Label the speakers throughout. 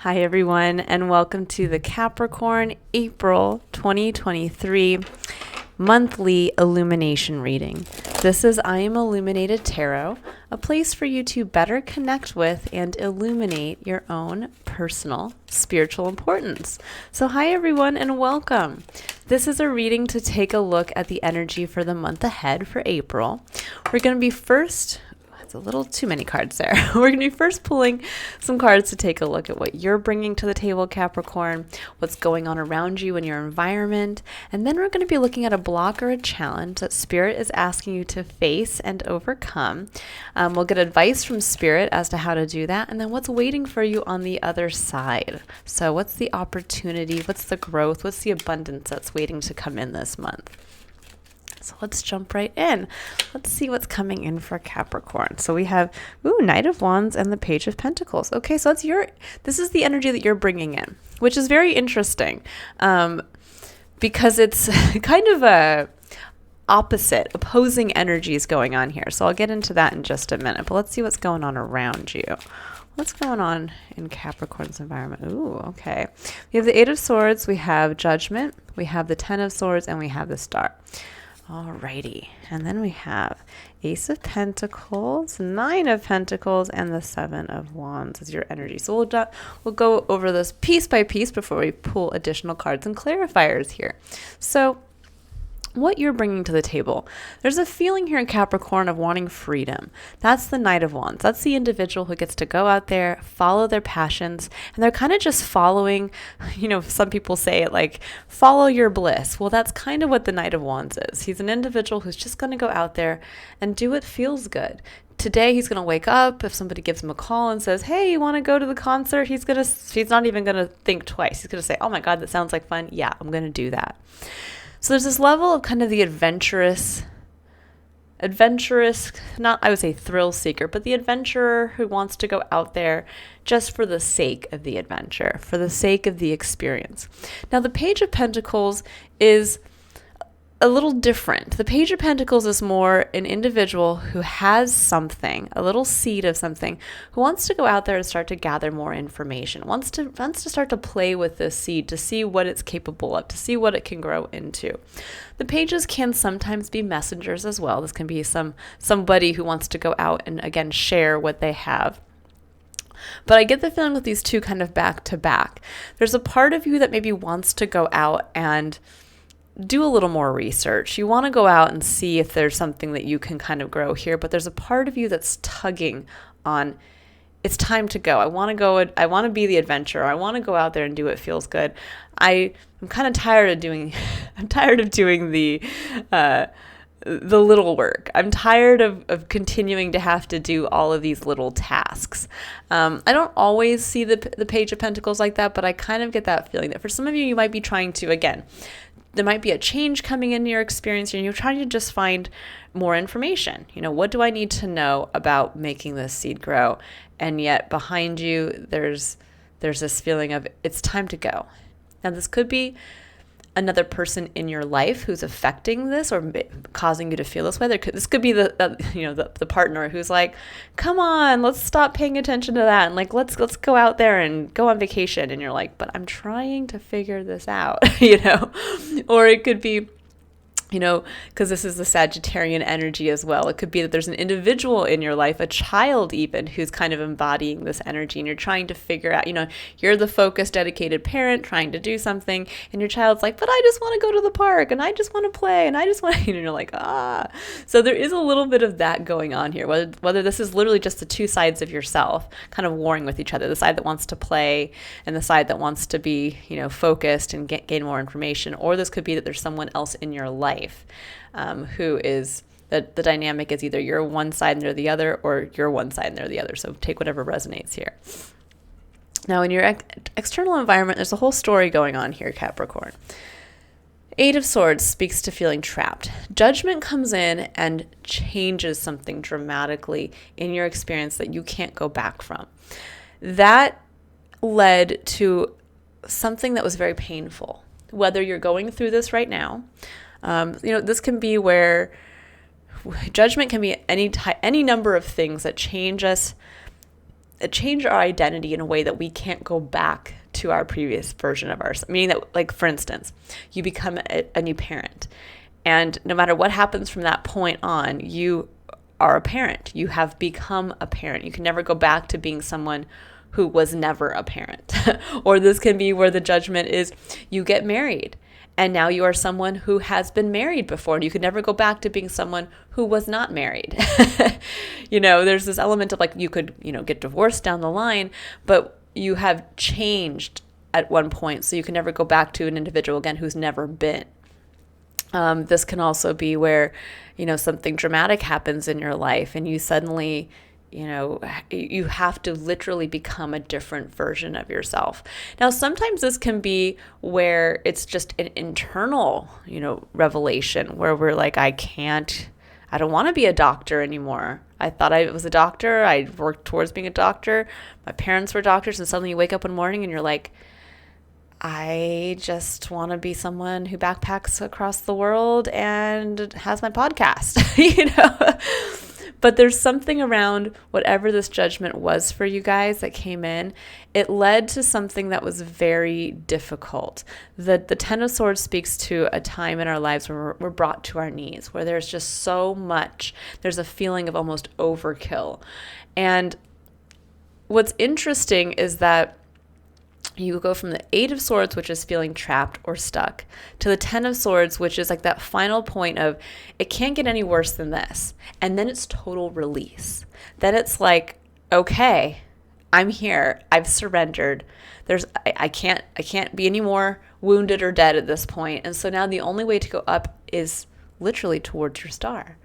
Speaker 1: Hi, everyone, and welcome to the Capricorn April 2023 monthly illumination reading. This is I Am Illuminated Tarot, a place for you to better connect with and illuminate your own personal spiritual importance. So hi, everyone, and welcome. This is a reading to take a look at the energy for the month ahead for April. We're going to be first... It's a little too many cards there. We're going to be first pulling some cards to take a look at what you're bringing to the table, Capricorn, what's going on around you in your environment, and then we're going to be looking at a block or a challenge that Spirit is asking you to face and overcome. We'll get advice from Spirit as to how to do that, and then what's waiting for you on the other side. So what's the opportunity? What's the growth? What's the abundance that's waiting to come in this month? So let's jump right in. Let's see what's coming in for Capricorn. So we have, Knight of Wands and the Page of Pentacles. Okay, so this is the energy that you're bringing in, which is very interesting because it's kind of a opposing energies going on here. So I'll get into that in just a minute, but let's see what's going on around you. What's going on in Capricorn's environment? Okay. We have the Eight of Swords, we have Judgment, we have the Ten of Swords, and we have the Star. Alrighty, and then we have Ace of Pentacles, Nine of Pentacles, and the Seven of Wands as your energy. So we'll go over this piece by piece before we pull additional cards and clarifiers here. So what you're bringing to the table. There's a feeling here in Capricorn of wanting freedom. That's the Knight of Wands. That's the individual who gets to go out there, follow their passions, and they're kind of just following, some people say it like, follow your bliss. Well, that's kind of what the Knight of Wands is. He's an individual who's just going to go out there and do what feels good. Today, he's going to wake up. If somebody gives him a call and says, hey, you want to go to the concert? He's not even going to think twice. He's going to say, oh my God, that sounds like fun. Yeah, I'm going to do that. So there's this level of kind of the adventurous, not, I would say thrill seeker, but the adventurer who wants to go out there just for the sake of the adventure, for the sake of the experience. Now, the Page of Pentacles is a little different. The Page of Pentacles is more an individual who has something, a little seed of something, who wants to go out there and start to gather more information, wants to start to play with this seed, to see what it's capable of, to see what it can grow into. The pages can sometimes be messengers as well. This can be somebody who wants to go out and, again, share what they have. But I get the feeling with these two kind of back to back. There's a part of you that maybe wants to go out and do a little more research. You want to go out and see if there's something that you can kind of grow here, but there's a part of you that's tugging on, it's time to go. I want to be the adventurer. I want to go out there and do what feels good. I'm kind of tired of doing the little work. I'm tired of continuing to have to do all of these little tasks. I don't always see the Page of Pentacles like that, but I kind of get that feeling that for some of you, you might be trying to, again, there might be a change coming into your experience and you're trying to just find more information. What do I need to know about making this seed grow? And yet behind you, there's this feeling of it's time to go. Now, this could be another person in your life who's affecting this or causing you to feel this way. This could be the partner who's like, come on, let's stop paying attention to that. And like, let's go out there and go on vacation. And you're like, but I'm trying to figure this out, or it could be, because this is the Sagittarian energy as well. It could be that there's an individual in your life, a child even, who's kind of embodying this energy, and you're trying to figure out, you're the focused, dedicated parent trying to do something, and your child's like, but I just want to go to the park, and I just want to play, and I just want to, and you're like, So there is a little bit of that going on here, whether this is literally just the two sides of yourself kind of warring with each other, the side that wants to play and the side that wants to be, focused and gain more information, or this could be that there's someone else in your life who is the dynamic is either you're one side and they're the other, or you're one side and they're the other. So take whatever resonates here. Now, in your external environment, there's a whole story going on here, Capricorn. Eight of Swords speaks to feeling trapped. Judgment comes in and changes something dramatically in your experience that you can't go back from. That led to something that was very painful. Whether you're going through this right now, this can be where judgment can be any number of things that change us change our identity in a way that we can't go back to our previous version of ourselves. Meaning that, like, for instance, you become a new parent, and no matter what happens from that point on, you are a parent. You have become a parent. You can never go back to being someone who was never a parent. Or this can be where the judgment is you get married, and now you are someone who has been married before, and you could never go back to being someone who was not married. There's this element of, like, you could, get divorced down the line, but you have changed at one point, so you can never go back to an individual again who's never been. This can also be where, something dramatic happens in your life, and you suddenly, you have to literally become a different version of yourself. Now, sometimes this can be where it's just an internal, revelation where we're like, I don't want to be a doctor anymore. I thought I was a doctor. I worked towards being a doctor. My parents were doctors, and suddenly you wake up one morning and you're like, I just want to be someone who backpacks across the world and has my podcast, But there's something around whatever this judgment was for you guys that came in. It led to something that was very difficult. The Ten of Swords speaks to a time in our lives where we're brought to our knees, where there's just so much. There's a feeling of almost overkill. And what's interesting is that you go from the Eight of Swords, which is feeling trapped or stuck, to the Ten of Swords, which is like that final point of it can't get any worse than this. And then it's total release. Then it's like, okay, I'm here. I've surrendered. I can't be any more wounded or dead at this point. And so now the only way to go up is literally towards your star.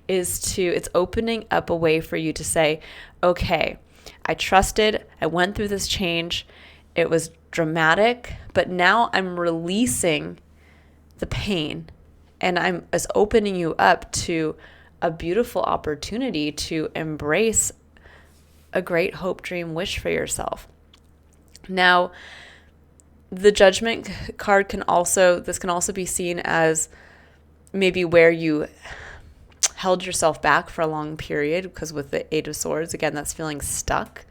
Speaker 1: It's opening up a way for you to say, okay, I trusted. I went through this change. It was dramatic, but now I'm releasing the pain, and I'm opening you up to a beautiful opportunity to embrace a great hope, dream, wish for yourself. Now, the Judgment card can also be seen as maybe where you held yourself back for a long period, because with the Eight of Swords, again, that's feeling stuck.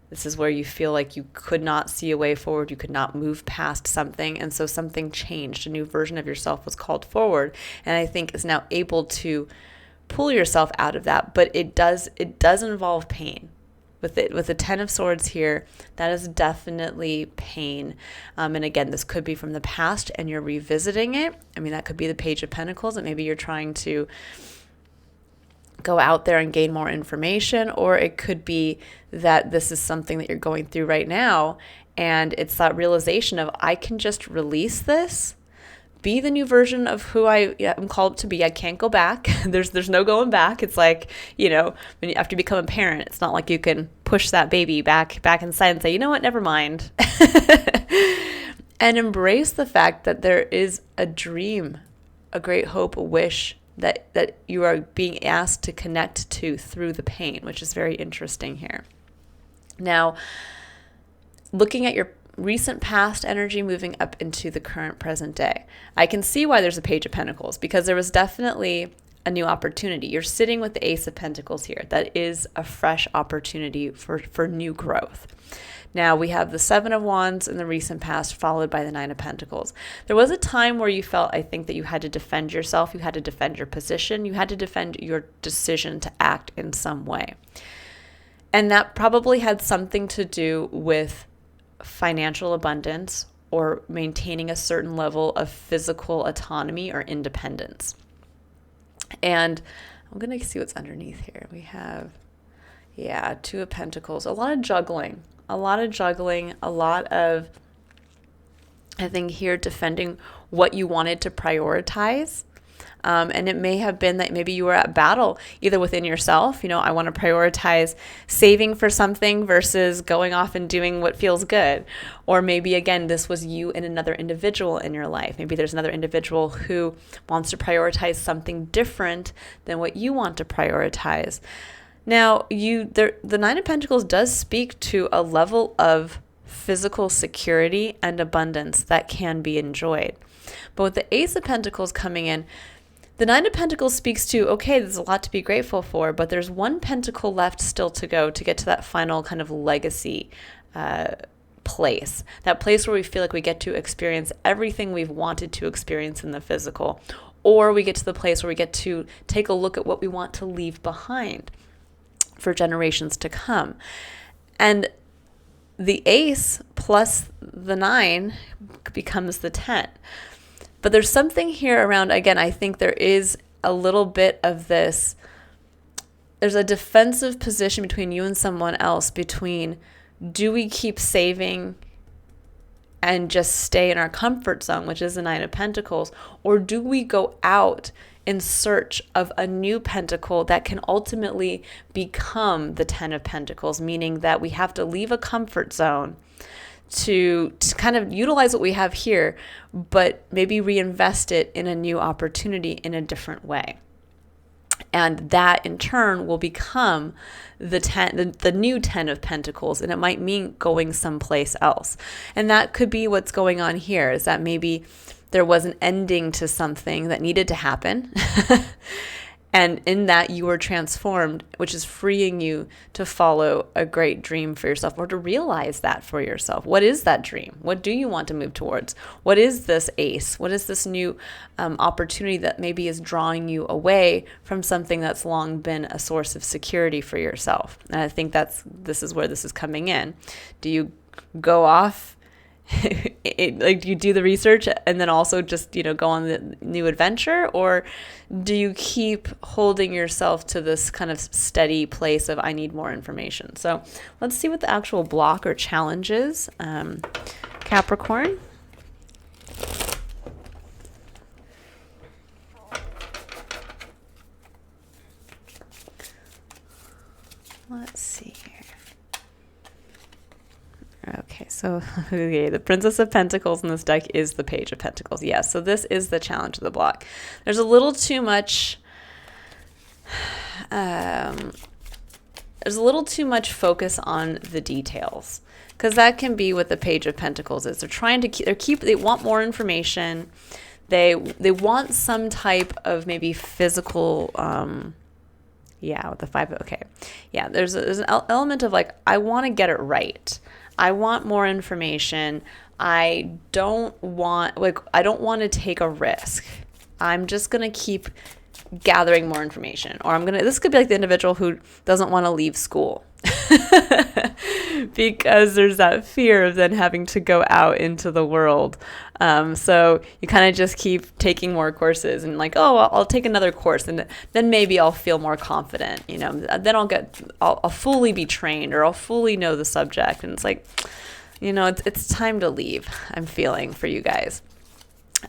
Speaker 1: This is where you feel like you could not see a way forward. You could not move past something. And so something changed. A new version of yourself was called forward. And I think is now able to pull yourself out of that. But it does involve pain. With the Ten of Swords here, that is definitely pain. And again, this could be from the past and you're revisiting it. I mean, that could be the Page of Pentacles, and maybe you're trying to go out there and gain more information, or it could be that this is something that you're going through right now, and it's that realization of, I can just release this, be the new version of who I am called to be. I can't go back. There's no going back. It's like, when you have to become a parent, it's not like you can push that baby back inside and say, you know what, never mind. And embrace the fact that there is a dream, a great hope, a wish that you are being asked to connect to through the pain, which is very interesting here. Now, looking at your recent past energy moving up into the current present day, I can see why there's a Page of Pentacles, because there was definitely a new opportunity. You're sitting with the Ace of Pentacles here. That is a fresh opportunity for new growth. Now, we have the Seven of Wands in the recent past, followed by the Nine of Pentacles. There was a time where you felt, I think, that you had to defend yourself. You had to defend your position. You had to defend your decision to act in some way. And that probably had something to do with financial abundance or maintaining a certain level of physical autonomy or independence. And I'm going to see what's underneath here. We have, Two of Pentacles, a lot of juggling, a lot of, I think here, defending what you wanted to prioritize. And it may have been that maybe you were at battle either within yourself. I want to prioritize saving for something versus going off and doing what feels good. Or maybe, again, this was you and another individual in your life. Maybe there's another individual who wants to prioritize something different than what you want to prioritize. Now, the Nine of Pentacles does speak to a level of physical security and abundance that can be enjoyed. But with the Ace of Pentacles coming in, The Nine of Pentacles speaks to, okay, there's a lot to be grateful for, but there's one pentacle left still to go to get to that final kind of legacy place. That place where we feel like we get to experience everything we've wanted to experience in the physical. Or we get to the place where we get to take a look at what we want to leave behind for generations to come. And the ace plus the 9 becomes the 10. But there's something here around, again, I think there is a little bit of this, there's a defensive position between you and someone else, between do we keep saving and just stay in our comfort zone, which is the 9 of Pentacles, or do we go out in search of a new pentacle that can ultimately become the 10 of Pentacles, meaning that we have to leave a comfort zone to kind of utilize what we have here, but maybe reinvest it in a new opportunity in a different way. And that in turn will become the new 10 of Pentacles, and it might mean going someplace else. And that could be what's going on here, is that maybe there was an ending to something that needed to happen. And in that you were transformed, which is freeing you to follow a great dream for yourself, or to realize that for yourself. What is that dream? What do you want to move towards? What is this ace? What is this new opportunity that maybe is drawing you away from something that's long been a source of security for yourself? And I think this is where this is coming in. Do you go off? Like, do you do the research and then also just, go on the new adventure? Or do you keep holding yourself to this kind of steady place of, I need more information? So let's see what the actual block or challenge is. Capricorn. Let's see here. Okay, so the Princess of Pentacles in this deck is the Page of Pentacles. Yes, so this is the challenge of the block. There's a little too much focus on the details, because that can be what the Page of Pentacles is. They're trying to they want more information. They want some type of maybe physical with the 5. Okay. Yeah, there's an element of like, I want to get it right. I want more information. I don't want to take a risk. I'm just going to keep gathering more information. Or this could be like the individual who doesn't want to leave school because there's that fear of then having to go out into the world. So you kind of just keep taking more courses and like, I'll take another course and then maybe I'll feel more confident, then I'll fully be trained, or I'll fully know the subject. And it's like, it's time to leave, I'm feeling for you guys.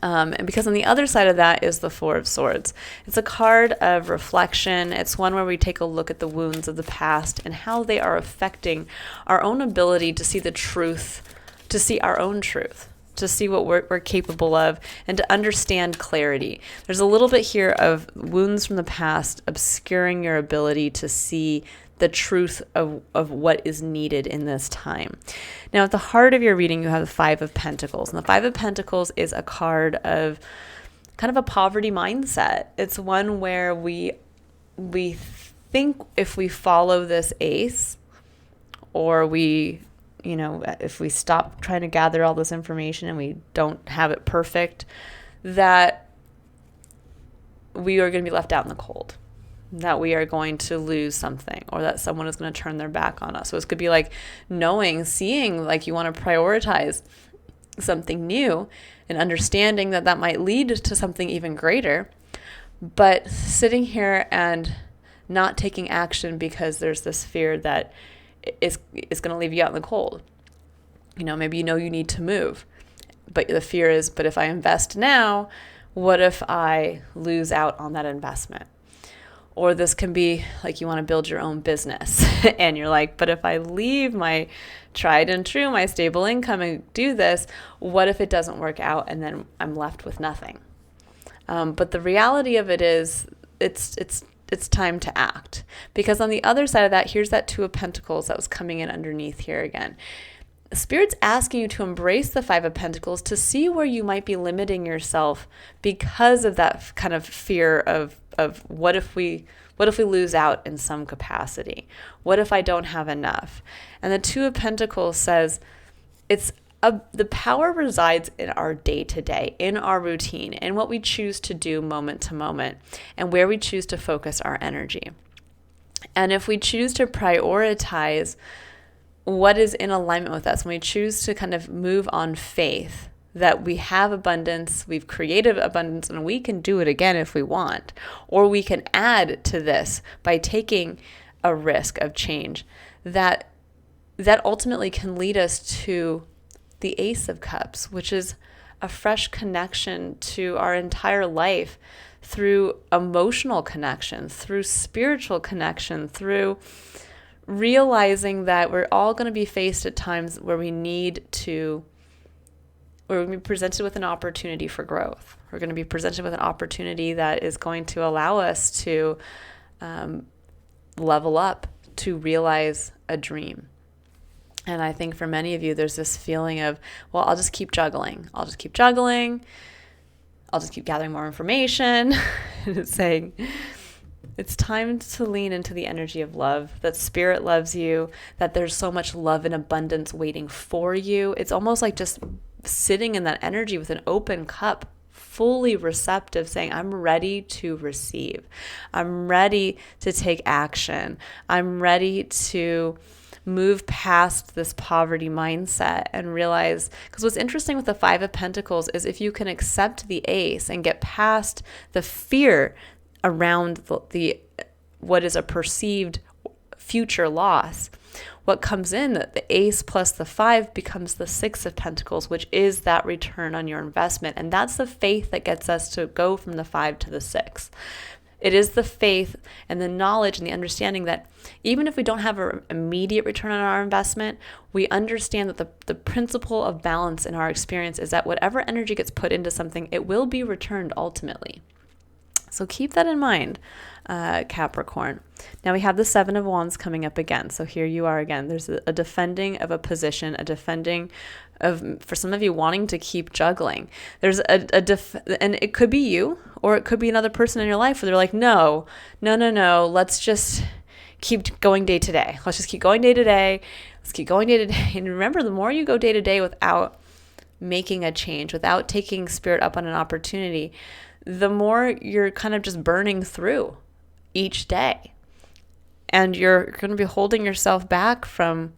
Speaker 1: And because on the other side of that is the Four of Swords. It's a card of reflection. It's one where we take a look at the wounds of the past and how they are affecting our own ability to see the truth, to see our own truth, to see what we're capable of, and to understand clarity. There's a little bit here of wounds from the past obscuring your ability to see the truth of what is needed in this time. Now, at the heart of your reading, you have the 5 of Pentacles. And the 5 of Pentacles is a card of kind of a poverty mindset. It's one where we think if we follow this ace, or if we stop trying to gather all this information and we don't have it perfect, that we are going to be left out in the cold, that we are going to lose something, or that someone is going to turn their back on us. So this could be like seeing like you want to prioritize something new and understanding that might lead to something even greater, but sitting here and not taking action because there's this fear that is going to leave you out in the cold. Maybe you need to move, but the fear is, but if I invest now, what if I lose out on that investment? Or this can be like you want to build your own business and you're like, but if I leave my tried and true, my stable income and do this, what if it doesn't work out and then I'm left with nothing? But the reality of it is it's time to act, because on the other side of that, here's that 2 of Pentacles that was coming in underneath here again. Spirit's asking you to embrace the Five of Pentacles to see where you might be limiting yourself because of that kind of fear of what if we lose out in some capacity? What if I don't have enough? And the Two of Pentacles says the power resides in our day-to-day, in our routine, in what we choose to do moment to moment, and where we choose to focus our energy. And if we choose to prioritize what is in alignment with us, when we choose to kind of move on faith, that we have abundance, we've created abundance, and we can do it again if we want, or we can add to this by taking a risk of change, that ultimately can lead us to the Ace of Cups, which is a fresh connection to our entire life through emotional connection, through spiritual connection, through realizing that we're all going to be faced at times where we're presented with an opportunity for growth. We're going to be presented with an opportunity that is going to allow us to level up, to realize a dream. And I think for many of you, there's this feeling of, well, I'll just keep juggling. I'll just keep gathering more information. And it's saying, it's time to lean into the energy of love, that Spirit loves you, that there's so much love and abundance waiting for you. It's almost like just sitting in that energy with an open cup, fully receptive, saying, I'm ready to receive. I'm ready to take action. I'm ready to move past this poverty mindset and realize, because what's interesting with the Five of Pentacles is if you can accept the Ace and get past the fear around the what is a perceived future loss, what comes in, the Ace plus the Five becomes the Six of Pentacles, which is that return on your investment. And that's the faith that gets us to go from the Five to the Six. It is the faith and the knowledge and the understanding that even if we don't have an immediate return on our investment, we understand that the principle of balance in our experience is that whatever energy gets put into something, it will be returned ultimately. So keep that in mind, Capricorn. Now we have the Seven of Wands coming up again. So here you are again. There's a defending of a position, a defending of, for some of you, wanting to keep juggling. There's and it could be you, or it could be another person in your life where they're like, no, let's just keep going day to day. Let's just keep going day to day. Let's keep going day to day. And remember, the more you go day to day without making a change, without taking Spirit up on an opportunity, the more you're kind of just burning through each day. And you're going to be holding yourself back from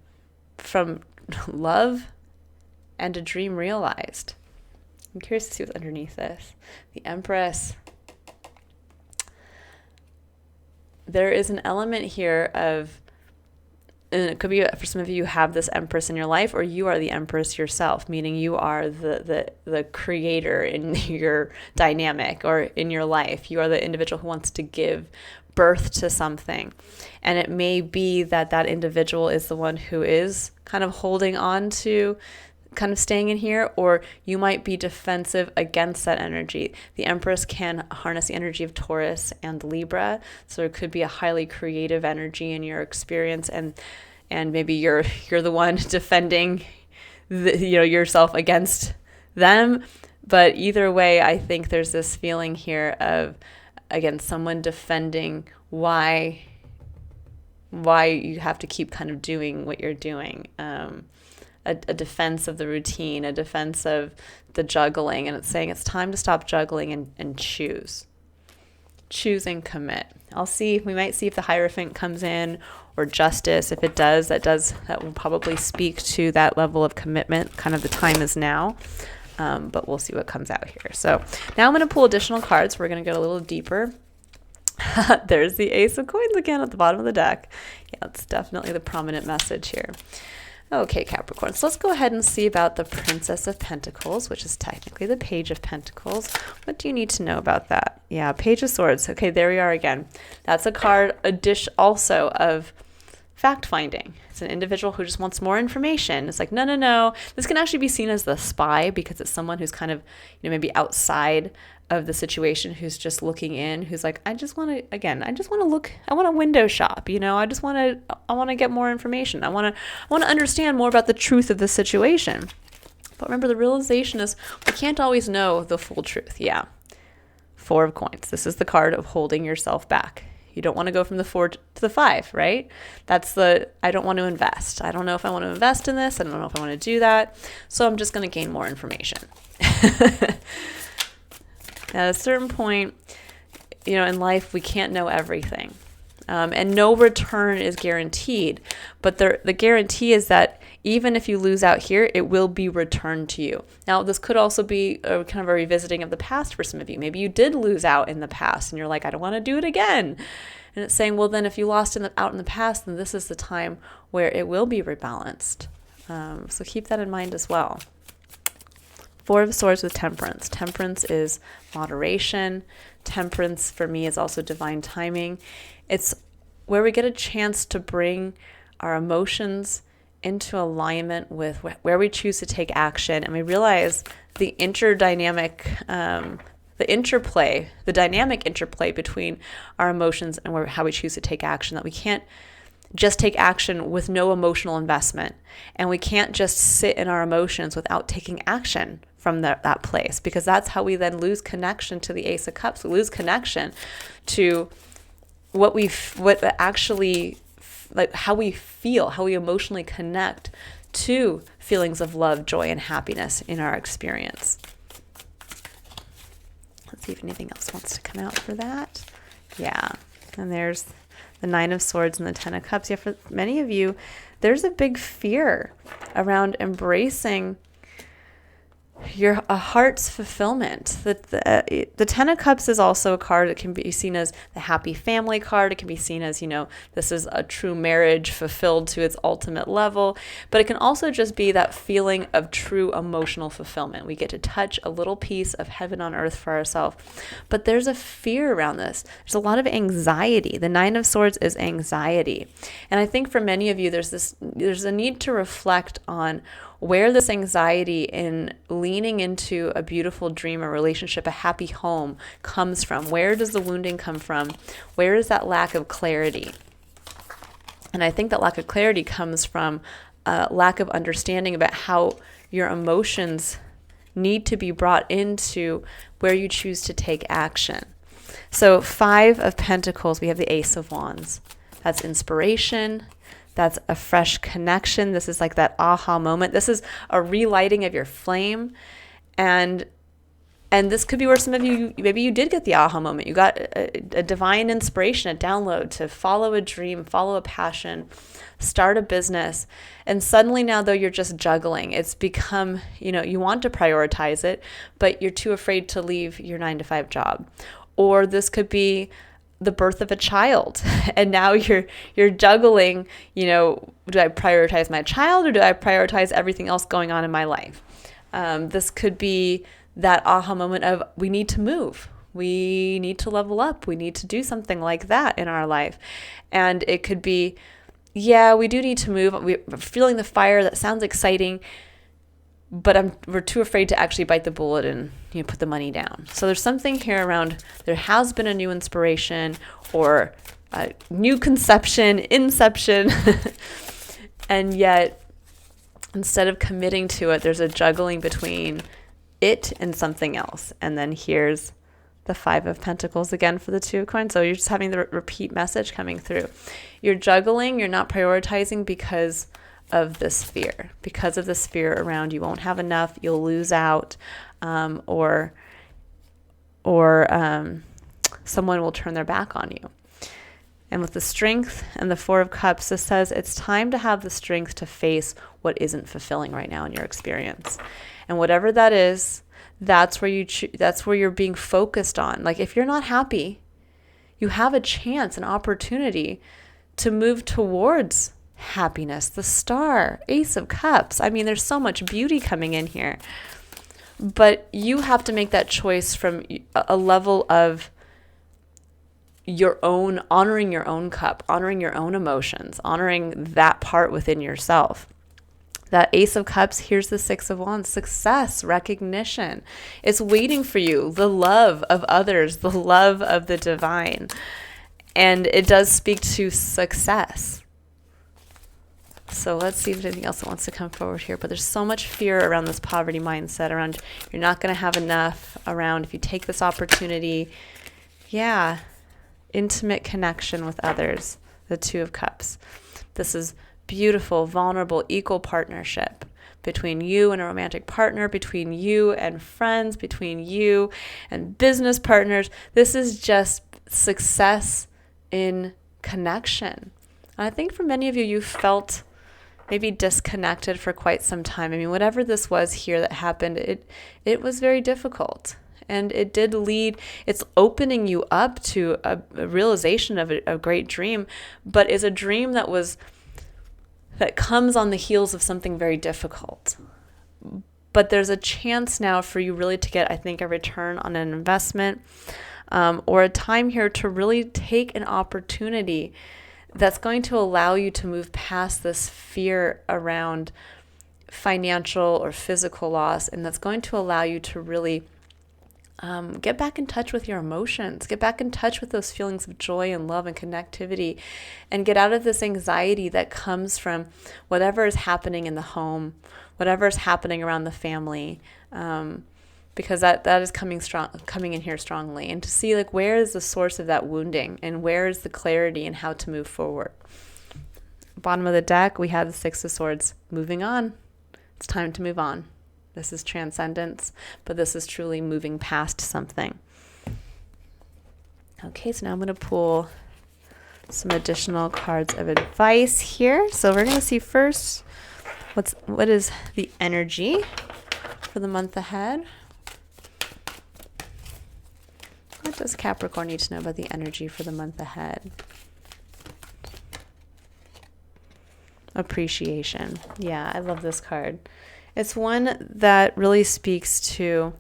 Speaker 1: love and a dream realized. I'm curious to see what's underneath this. The Empress. There is an element here of, and it could be for some of you have this Empress in your life, or you are the Empress yourself, meaning you are the creator in your dynamic or in your life. You are the individual who wants to give birth to something. And it may be that individual is the one who is kind of holding on to, kind of staying in here, or you might be defensive against that energy. The Empress can harness the energy of Taurus and Libra, so it could be a highly creative energy in your experience, and maybe you're the one defending yourself against them. But either way, I think there's this feeling here of, again, someone defending why you have to keep kind of doing what you're doing. A defense of the routine, a defense of the juggling, and it's saying it's time to stop juggling and choose and commit. We might see if the Hierophant comes in, or Justice. If it does, that will probably speak to that level of commitment, kind of the time is now. But we'll see what comes out here. So now I'm going to pull additional cards. We're going to go a little deeper. There's the Ace of Coins again at the bottom of the deck. Yeah, that's definitely the prominent message here. Okay, Capricorn, so let's go ahead and see about the Princess of Pentacles, which is technically the Page of Pentacles. What do you need to know about that? Yeah, Page of Swords. Okay, there we are again. That's a card also of fact-finding. It's an individual who just wants more information. It's like, no. This can actually be seen as the spy because it's someone who's kind of, maybe outside of the situation, who's just looking in, who's like, I just want to look, I want to window shop, I want to get more information. I want to understand more about the truth of the situation. But remember, the realization is we can't always know the full truth. Yeah. 4 of coins. This is the card of holding yourself back. You don't want to go from the 4 to the 5, right? That's I don't want to invest. I don't know if I want to invest in this. I don't know if I want to do that. So I'm just going to gain more information. At a certain point, in life, we can't know everything. And no return is guaranteed. But the guarantee is that even if you lose out here, it will be returned to you. Now, this could also be a kind of a revisiting of the past for some of you. Maybe you did lose out in the past and you're like, I don't want to do it again. And it's saying, well, then if you lost out in the past, then this is the time where it will be rebalanced. So keep that in mind as well. 4 of Swords with Temperance. Temperance is moderation. Temperance for me is also divine timing. It's where we get a chance to bring our emotions into alignment with where we choose to take action, and we realize the dynamic interplay between our emotions and how we choose to take action, that we can't just take action with no emotional investment, and we can't just sit in our emotions without taking action from that place, because that's how we then lose connection to the Ace of Cups. We lose connection to how we feel, how we emotionally connect to feelings of love, joy, and happiness in our experience. Let's see if anything else wants to come out for that. Yeah, and there's the 9 of Swords and the 10 of Cups. Yeah, for many of you, there's a big fear around embracing your heart's fulfillment. The 10 of Cups is also a card that can be seen as the happy family card. It can be seen as, this is a true marriage fulfilled to its ultimate level. But it can also just be that feeling of true emotional fulfillment. We get to touch a little piece of heaven on earth for ourselves. But there's a fear around this. There's a lot of anxiety. The 9 of Swords is anxiety. And I think for many of you, there's a need to reflect on where this anxiety in leaning into a beautiful dream, a relationship, a happy home comes from. Where does the wounding come from? Where is that lack of clarity? And I think that lack of clarity comes from a lack of understanding about how your emotions need to be brought into where you choose to take action. So 5 of Pentacles, we have the Ace of Wands. That's inspiration. That's a fresh connection. This is like that aha moment. This is a relighting of your flame. And this could be where some of you, maybe you did get the aha moment. You got a divine inspiration, a download to follow a dream, follow a passion, start a business. And suddenly now, though, you're just juggling. It's become, you want to prioritize it, but you're too afraid to leave your 9-to-5 job. Or this could be the birth of a child, and now you're juggling, do I prioritize my child or do I prioritize everything else going on in my life? This could be that aha moment of, we need to move, we need to level up, we need to do something like that in our life. And it could be, yeah, we do need to move, we're feeling the fire, that sounds exciting, but we're too afraid to actually bite the bullet and put the money down. So there's something here around, there has been a new inspiration or a new conception, inception, and yet instead of committing to it, there's a juggling between it and something else. And then here's the 5 of Pentacles again for the 2 of Coins. So you're just having the repeat message coming through. You're juggling, you're not prioritizing because of this fear. Because of this fear around you won't have enough, you'll lose out, or someone will turn their back on you. And with the Strength and the 4 of Cups, this says it's time to have the strength to face what isn't fulfilling right now in your experience. And whatever that is, that's where that's where you're being focused on. Like, if you're not happy, you have a chance, an opportunity to move towards happiness. The Star, Ace of Cups. I mean, there's so much beauty coming in here. But you have to make that choice from a level of honoring your own cup, honoring your own emotions, honoring that part within yourself. That Ace of Cups, here's the Six of Wands, success, recognition. It's waiting for you, the love of others, the love of the divine. And it does speak to success. So let's see if there's anything else that wants to come forward here. But there's so much fear around this poverty mindset, around you're not going to have enough, around if you take this opportunity. Yeah, intimate connection with others, the Two of Cups. This is beautiful, vulnerable, equal partnership between you and a romantic partner, between you and friends, between you and business partners. This is just success in connection. And I think for many of you, you felt maybe disconnected for quite some time. I mean, whatever this was here that happened, it was very difficult. And it did lead, it's opening you up to a realization of a great dream, but is a dream that comes on the heels of something very difficult. But there's a chance now for you really to get, I think, a return on an investment, or a time here to really take an opportunity that's going to allow you to move past this fear around financial or physical loss, and that's going to allow you to really get back in touch with your emotions, get back in touch with those feelings of joy and love and connectivity, and get out of this anxiety that comes from whatever is happening in the home, whatever is happening around the family, because that is coming in here strongly. And to see like where is the source of that wounding and where is the clarity and how to move forward. Bottom of the deck, we have the Six of Swords. Moving on. It's time to move on. This is transcendence, but this is truly moving past something. Okay, so now I'm going to pull some additional cards of advice here. So we're going to see first what is the energy for the month ahead. What does Capricorn need to know about the energy for the month ahead? Appreciation. Yeah, I love this card. It's one that really speaks to,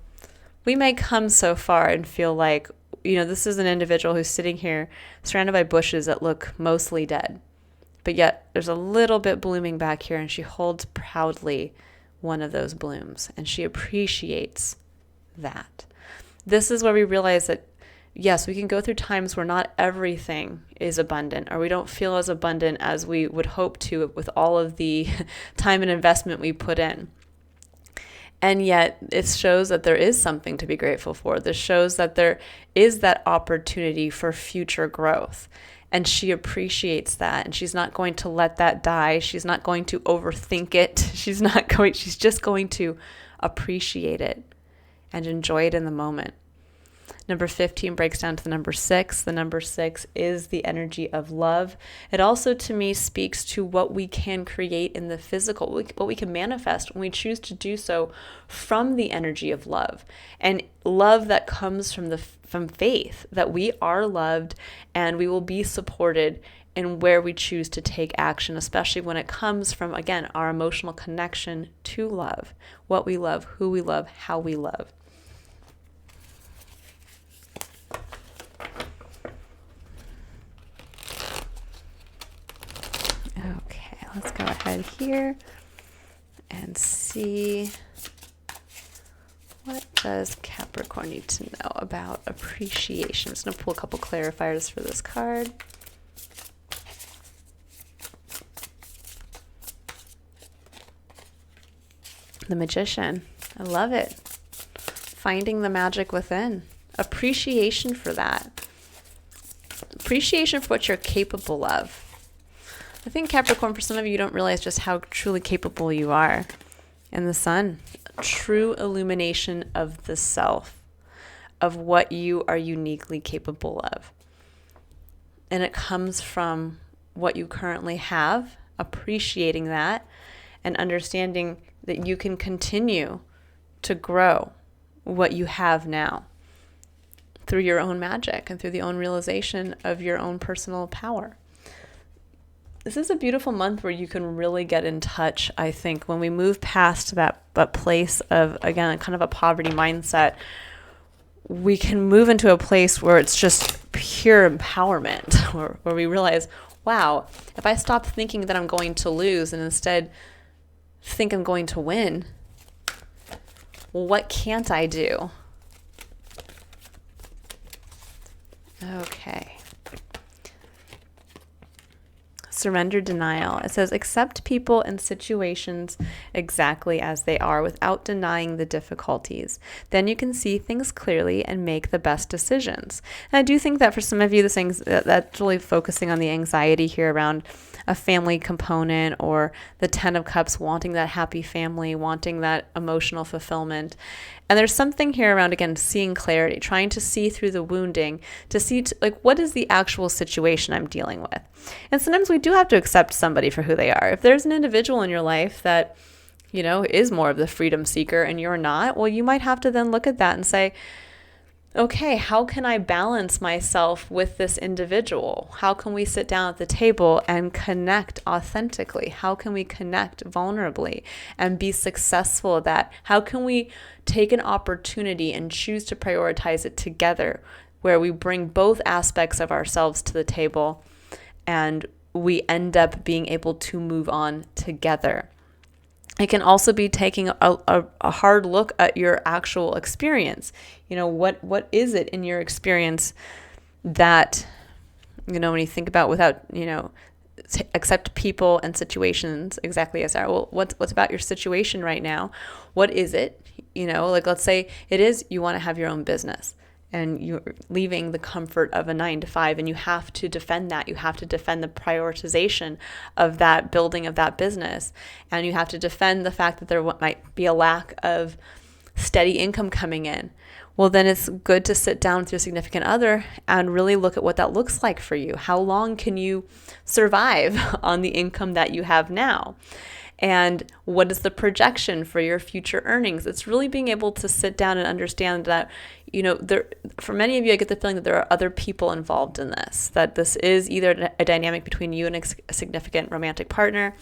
Speaker 1: we may come so far and feel like, this is an individual who's sitting here surrounded by bushes that look mostly dead. But yet there's a little bit blooming back here, and she holds proudly one of those blooms, and she appreciates that. This is where we realize that, yes, we can go through times where not everything is abundant, or we don't feel as abundant as we would hope to with all of the time and investment we put in. And yet it shows that there is something to be grateful for. This shows that there is that opportunity for future growth. And she appreciates that. And she's not going to let that die. She's not going to overthink it. She's just going to appreciate it and enjoy it in the moment. Number 15 breaks down to the number 6. The number 6 is the energy of love. It also, to me, speaks to what we can create in the physical, what we can manifest when we choose to do so from the energy of love. And love that comes from faith, that we are loved and we will be supported in where we choose to take action, especially when it comes from, again, our emotional connection to love, what we love, who we love, how we love. Okay, let's go ahead here and see, what does Capricorn need to know about appreciation? I'm just going to pull a couple clarifiers for this card. The Magician. I love it. Finding the magic within. Appreciation for that. Appreciation for what you're capable of. I think Capricorn, for some of you, don't realize just how truly capable you are. And the Sun, true illumination of the self, of what you are uniquely capable of. And it comes from what you currently have, appreciating that, and understanding that you can continue to grow what you have now through your own magic and through the own realization of your own personal power. This is a beautiful month where you can really get in touch, I think, when we move past that place of, again, kind of a poverty mindset. We can move into a place where it's just pure empowerment, where we realize, wow, if I stop thinking that I'm going to lose and instead think I'm going to win, well, what can't I do? Okay. Surrender denial. It says, accept people and situations exactly as they are without denying the difficulties. Then you can see things clearly and make the best decisions. And I do think that for some of you, that's really focusing on the anxiety here around a family component, or the 10 of Cups, wanting that happy family, wanting that emotional fulfillment. And there's something here around, again, seeing clarity, trying to see through the wounding, to see like, what is the actual situation I'm dealing with? And sometimes we do have to accept somebody for who they are. If there's an individual in your life that, is more of the freedom seeker and you're not, well, you might have to then look at that and say, okay, how can I balance myself with this individual? How can we sit down at the table and connect authentically? How can we connect vulnerably and be successful at that? How can we take an opportunity and choose to prioritize it together, where we bring both aspects of ourselves to the table and we end up being able to move on together? It can also be taking a hard look at your actual experience. What is it in your experience that, when you think about without, accept people and situations exactly as they are. Well, what's about your situation right now? What is it? Let's say it is, you want to have your own business, and you're leaving the comfort of a 9-to-5, and you have to defend that. You have to defend the prioritization of that building of that business. And you have to defend the fact that there might be a lack of steady income coming in. Well, then it's good to sit down with your significant other and really look at what that looks like for you. How long can you survive on the income that you have now? And what is the projection for your future earnings? It's really being able to sit down and understand that, for many of you, I get the feeling that there are other people involved in this, that this is either a dynamic between you and a significant romantic partner,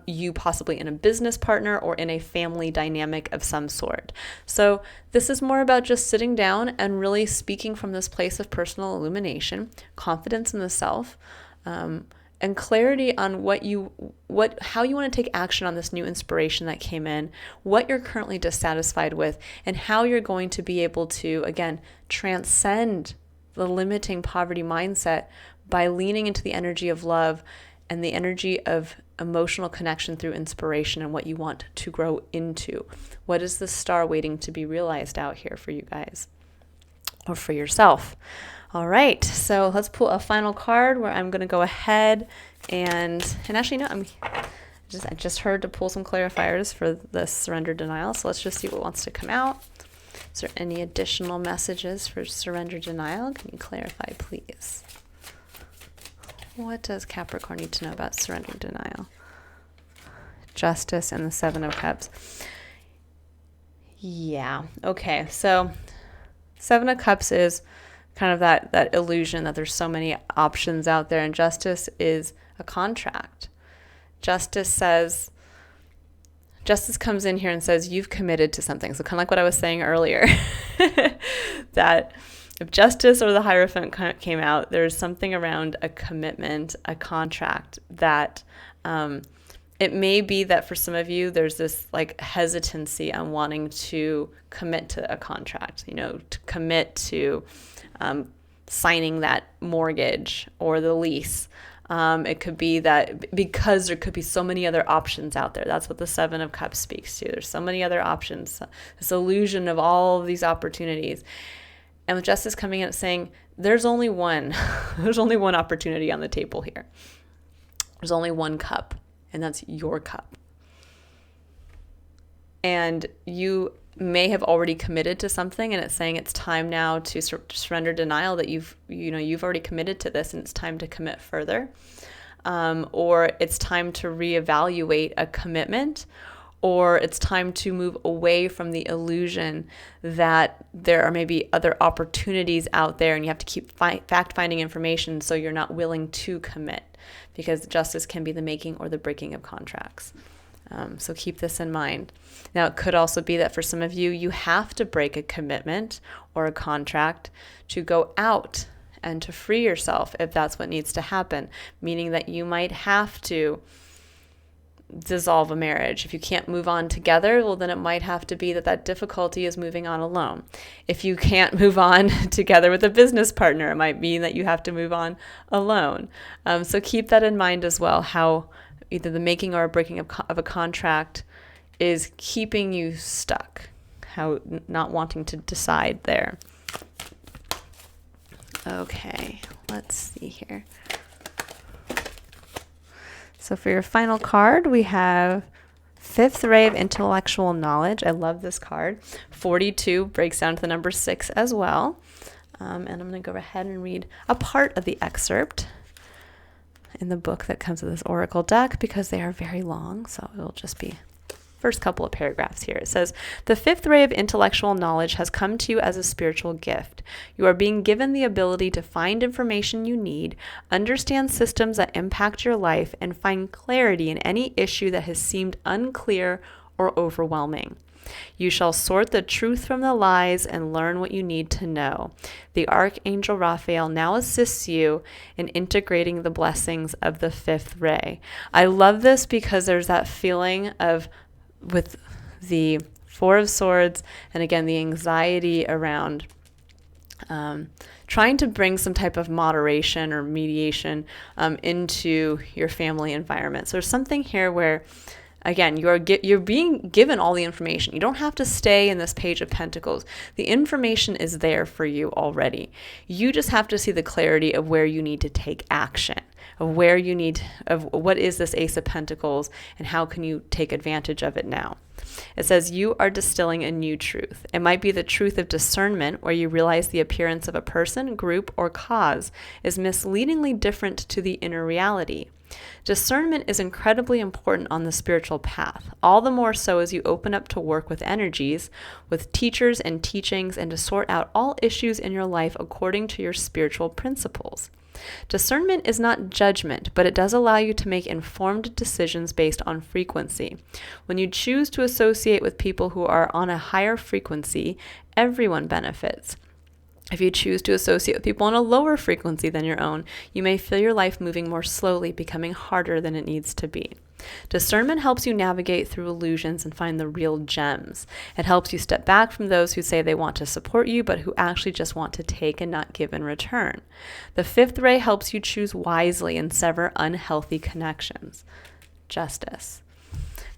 Speaker 1: you possibly in a business partner, or in a family dynamic of some sort. So this is more about just sitting down and really speaking from this place of personal illumination, confidence in the self, and clarity on how you want to take action on this new inspiration that came in, what you're currently dissatisfied with, and how you're going to be able to, again, transcend the limiting poverty mindset by leaning into the energy of love and the energy of emotional connection through inspiration and what you want to grow into. What is the star waiting to be realized out here for you guys, or for yourself? All right, so let's pull a final card where I'm going to go ahead and actually, no, I just heard to pull some clarifiers for the surrender denial. So let's just see what wants to come out. Is there any additional messages for surrender denial? Can you clarify, please? What does Capricorn need to know about surrender denial? Justice and the 7 of Cups. Yeah, okay, so 7 of Cups is kind of that illusion that there's so many options out there, and Justice is a contract. Justice comes in here and says you've committed to something. So kind of like what I was saying earlier, that if Justice or the Hierophant came out, there's something around a commitment, a contract, that it may be that for some of you there's this like hesitancy on wanting to commit to a contract, to commit to signing that mortgage or the lease. It could be that because there could be so many other options out there. That's what the 7 of Cups speaks to. There's so many other options, this illusion of all of these opportunities. And with Justice coming in saying, there's only one, there's only one opportunity on the table here. There's only one cup, and that's your cup. And you may have already committed to something, and it's saying it's time now to surrender denial, that you've already committed to this and it's time to commit further, or it's time to reevaluate a commitment, or it's time to move away from the illusion that there are maybe other opportunities out there and you have to keep fact-finding information so you're not willing to commit, because Justice can be the making or the breaking of contracts. So keep this in mind. Now, it could also be that for some of you, you have to break a commitment or a contract to go out and to free yourself if that's what needs to happen, meaning that you might have to dissolve a marriage. If you can't move on together, well, then it might have to be that difficulty is moving on alone. If you can't move on together with a business partner, it might mean that you have to move on alone. So keep that in mind as well, how either the making or breaking of a contract is keeping you stuck, how not wanting to decide there. Okay, let's see here. So for your final card, we have Fifth Ray of Intellectual Knowledge. I love this card. 42 breaks down to the number 6 as well. And I'm going to go ahead and read a part of the excerpt in the book that comes with this oracle deck because they are very long. So it will just be first couple of paragraphs here. It says, the fifth ray of intellectual knowledge has come to you as a spiritual gift. You are being given the ability to find information you need, understand systems that impact your life, and find clarity in any issue that has seemed unclear or overwhelming. You shall sort the truth from the lies and learn what you need to know. The Archangel Raphael now assists you in integrating the blessings of the fifth ray. I love this because there's that feeling of, with the Four of Swords, and again, the anxiety around trying to bring some type of moderation or mediation into your family environment. So there's something here where, again, you're being given all the information. You don't have to stay in this Page of Pentacles. The information is there for you already. You just have to see the clarity of where you need to take action, of what is this Ace of Pentacles and how can you take advantage of it now. It says you are distilling a new truth. It might be the truth of discernment, where you realize the appearance of a person, group, or cause is misleadingly different to the inner reality. Discernment is incredibly important on the spiritual path, all the more so as you open up to work with energies, with teachers and teachings, and to sort out all issues in your life according to your spiritual principles. Discernment is not judgment, but it does allow you to make informed decisions based on frequency. When you choose to associate with people who are on a higher frequency, everyone benefits. If you choose to associate with people on a lower frequency than your own, you may feel your life moving more slowly, becoming harder than it needs to be. Discernment helps you navigate through illusions and find the real gems. It helps you step back from those who say they want to support you, but who actually just want to take and not give in return. The fifth ray helps you choose wisely and sever unhealthy connections. Justice.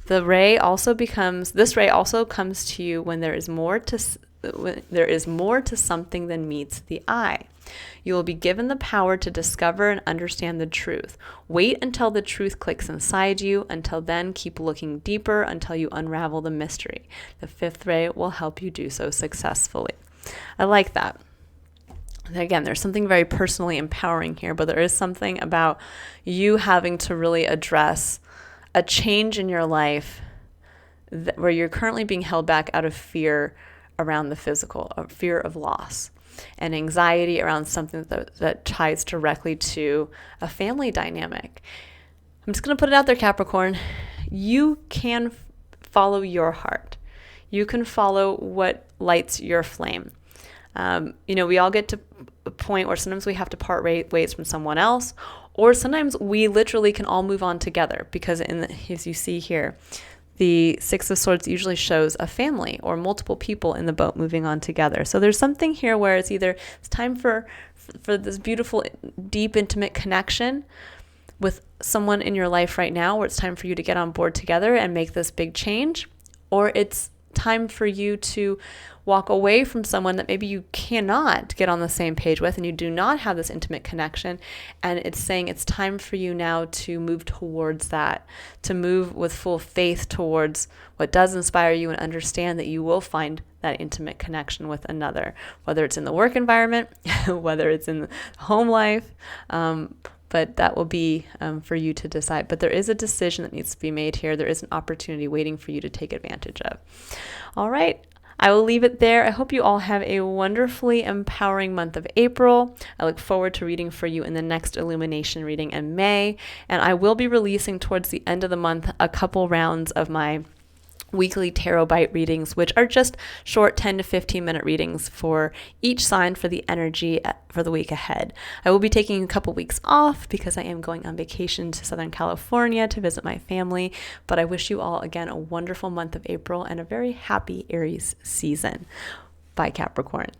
Speaker 1: This ray also comes to you when there is more to something than meets the eye. You will be given the power to discover and understand the truth. Wait until the truth clicks inside you. Until then, keep looking deeper until you unravel the mystery. The fifth ray will help you do so successfully. I like that. Again, there's something very personally empowering here, but there is something about you having to really address a change in your life where you're currently being held back out of fear around the physical, of fear of loss, and anxiety around something that ties directly to a family dynamic. I'm just going to put it out there, Capricorn. You can follow your heart. You can follow what lights your flame. We all get to a point where sometimes we have to part ways from someone else, or sometimes we literally can all move on together, because as you see here, the Six of Swords usually shows a family or multiple people in the boat moving on together. So there's something here where it's either it's time for this beautiful, deep, intimate connection with someone in your life right now, where it's time for you to get on board together and make this big change, or it's time for you to walk away from someone that maybe you cannot get on the same page with and you do not have this intimate connection, and it's saying it's time for you now to move towards that, to move with full faith towards what does inspire you, and understand that you will find that intimate connection with another, whether it's in the work environment, whether it's in the home life, but that will be for you to decide. But there is a decision that needs to be made here. There is an opportunity waiting for you to take advantage of. All right. I will leave it there. I hope you all have a wonderfully empowering month of April. I look forward to reading for you in the next Illumination reading in May. And I will be releasing towards the end of the month a couple rounds of my weekly tarot bite readings, which are just short 10 to 15 minute readings for each sign for the energy for the week ahead. I will be taking a couple weeks off because I am going on vacation to Southern California to visit my family, but I wish you all again a wonderful month of April and a very happy Aries season. Bye, Capricorn.